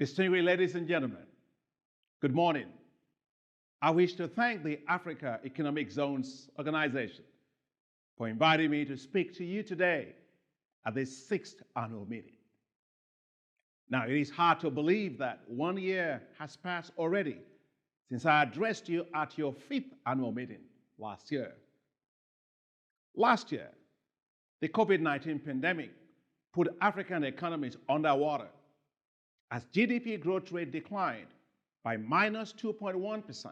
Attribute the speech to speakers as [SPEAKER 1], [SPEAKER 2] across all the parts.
[SPEAKER 1] Distinguished ladies and gentlemen, good morning. I wish to thank the Africa Economic Zones Organization for inviting me to speak to you today at this sixth annual meeting. Now, it is hard to believe that 1 year has passed already since I addressed you at your fifth annual meeting last year. Last year, the COVID-19 pandemic put African economies underwater as GDP growth rate declined by minus 2.1%,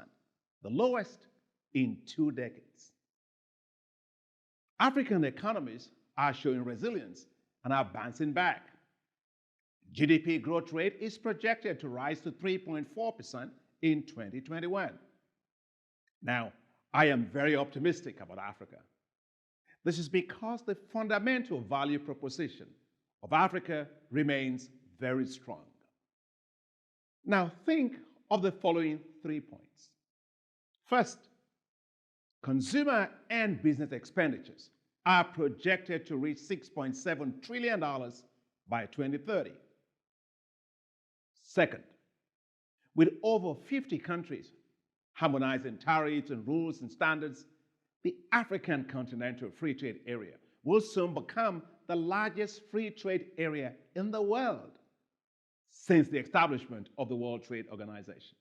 [SPEAKER 1] the lowest in 2 decades. African economies are showing resilience and are bouncing back. GDP growth rate is projected to rise to 3.4% in 2021. Now, I am very optimistic about Africa. This is because the fundamental value proposition of Africa remains very strong. Now, think of the following 3 points. First, consumer and business expenditures are projected to reach $6.7 trillion by 2030. Second, with over 50 countries harmonizing tariffs and rules and standards, the African Continental Free Trade Area will soon become the largest free trade area in the world since the establishment of the World Trade Organization.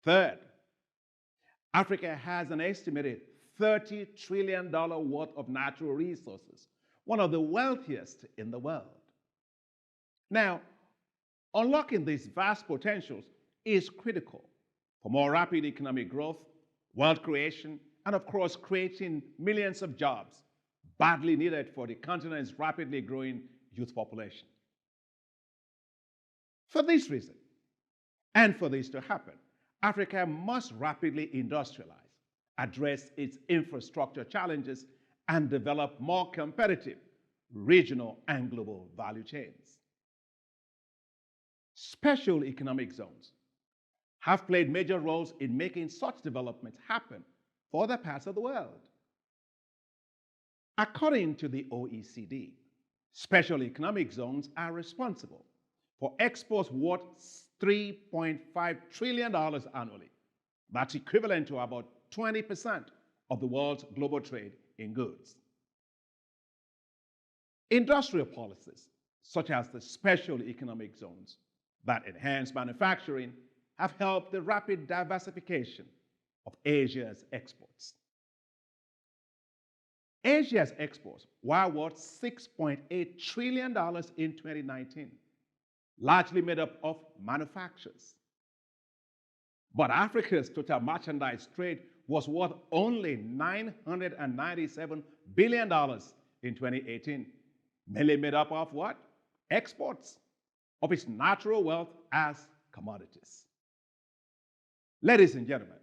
[SPEAKER 1] Third, Africa has an estimated $30 trillion worth of natural resources, one of the wealthiest in the world. Now, unlocking these vast potentials is critical for more rapid economic growth, wealth creation, and of course, creating millions of jobs badly needed for the continent's rapidly growing youth population. For this reason, and for this to happen, Africa must rapidly industrialize, address its infrastructure challenges, and develop more competitive regional and global value chains. Special economic zones have played major roles in making such developments happen for other parts of the world. According to the OECD, special economic zones are responsible for exports worth $3.5 trillion annually. That's equivalent to about 20% of the world's global trade in goods. Industrial policies, such as the special economic zones that enhance manufacturing, have helped the rapid diversification of Asia's exports. Asia's exports were worth $6.8 trillion in 2019, largely made up of manufactures. But Africa's total merchandise trade was worth only $997 billion in 2018, mainly made up of what? Exports of its natural wealth as commodities. Ladies and gentlemen,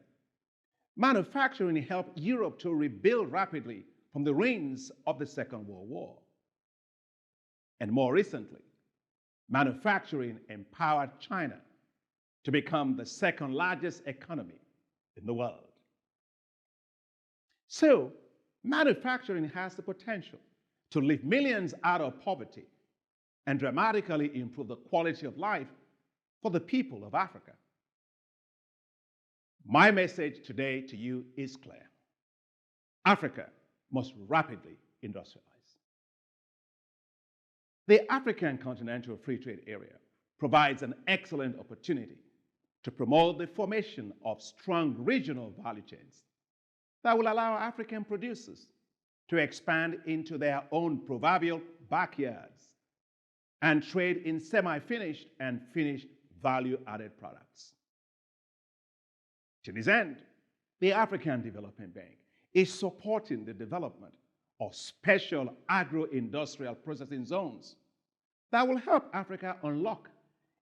[SPEAKER 1] manufacturing helped Europe to rebuild rapidly from the ruins of the Second World War. And more recently, manufacturing empowered China to become the second largest economy in the world. So, manufacturing has the potential to lift millions out of poverty and dramatically improve the quality of life for the people of Africa. My message today to you is clear. Africa must rapidly industrialize. The African Continental Free Trade Area provides an excellent opportunity to promote the formation of strong regional value chains that will allow African producers to expand into their own proverbial backyards and trade in semi-finished and finished value-added products. To this end, the African Development Bank is supporting the development of special agro-industrial processing zones that will help Africa unlock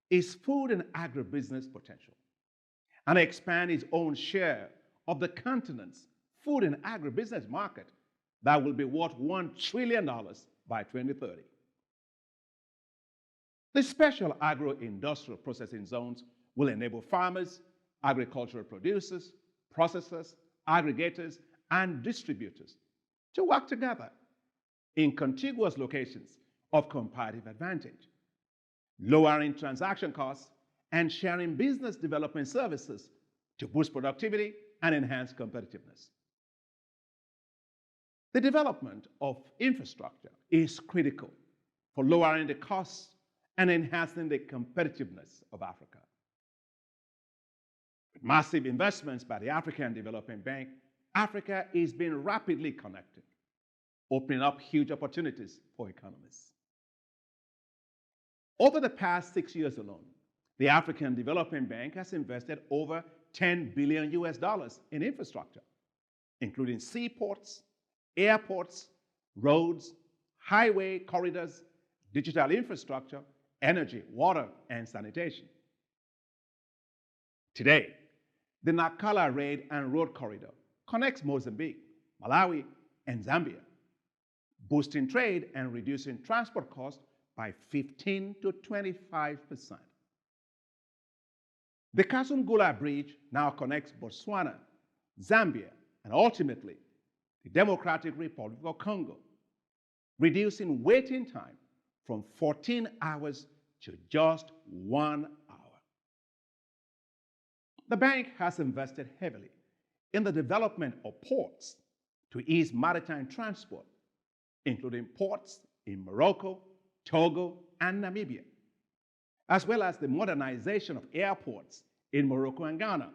[SPEAKER 1] its food and agribusiness potential and expand its own share of the continent's food and agribusiness market that will be worth $1 trillion by 2030. The special agro-industrial processing zones will enable farmers, agricultural producers, processors, aggregators, and distributors to work together in contiguous locations of comparative advantage lowering transaction costs, and sharing business development services to boost productivity and enhance competitiveness. The development of infrastructure is critical for lowering the costs and enhancing the competitiveness of Africa. With massive investments by the African Development Bank, Africa is being rapidly connected, opening up huge opportunities for economists. Over the past 6 years alone, the African Development Bank has invested over $10 billion in infrastructure, including seaports, airports, roads, highway corridors, digital infrastructure, energy, water, and sanitation. Today, the Nacala Rail and Road Corridor connects Mozambique, Malawi, and Zambia, boosting trade and reducing transport costs by 15 to 25%. The Kasungula Bridge now connects Botswana, Zambia, and ultimately the Democratic Republic of Congo, reducing waiting time from 14 hours to just 1 hour. The bank has invested heavily in the development of ports to ease maritime transport, including ports in Morocco, Togo, and Namibia, as well as the modernization of airports in Morocco and Ghana,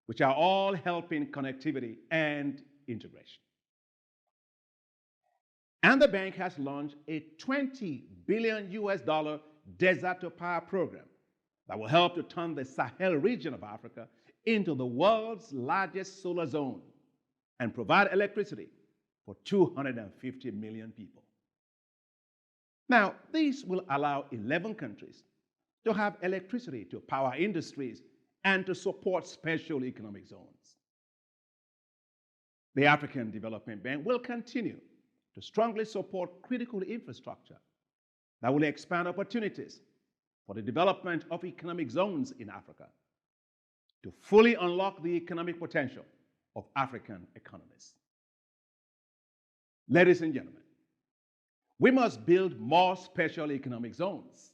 [SPEAKER 1] which are all helping connectivity and integration. And the bank has launched a $20 billion desert to power program that will help to turn the Sahel region of Africa into the world's largest solar zone and provide electricity for 250 million people. Now, this will allow 11 countries to have electricity to power industries and to support special economic zones. The African Development Bank will continue to strongly support critical infrastructure that will expand opportunities for the development of economic zones in Africa to fully unlock the economic potential of African economies. Ladies and gentlemen, we must build more special economic zones.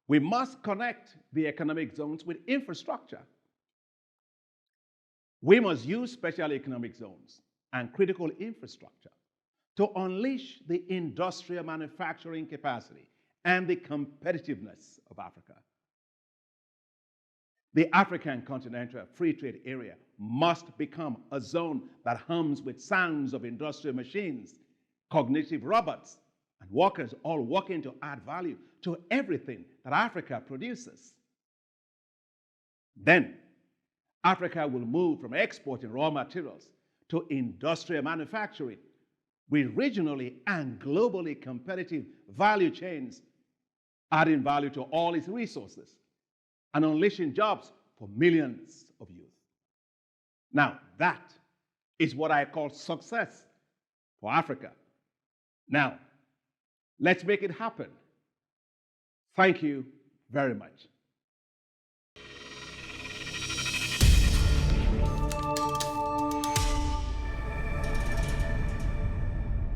[SPEAKER 1] We must connect the economic zones with infrastructure. We must use special economic zones and critical infrastructure to unleash the industrial manufacturing capacity and the competitiveness of Africa. The African Continental Free Trade Area must become a zone that hums with sounds of industrial machines, cognitive robots, and workers all working to add value to everything that Africa produces. Then, Africa will move from exporting raw materials to industrial manufacturing with regionally and globally competitive value chains, adding value to all its resources and unleashing jobs for millions of youth. Now, that is what I call success for Africa. Now, let's make it happen. Thank you very much.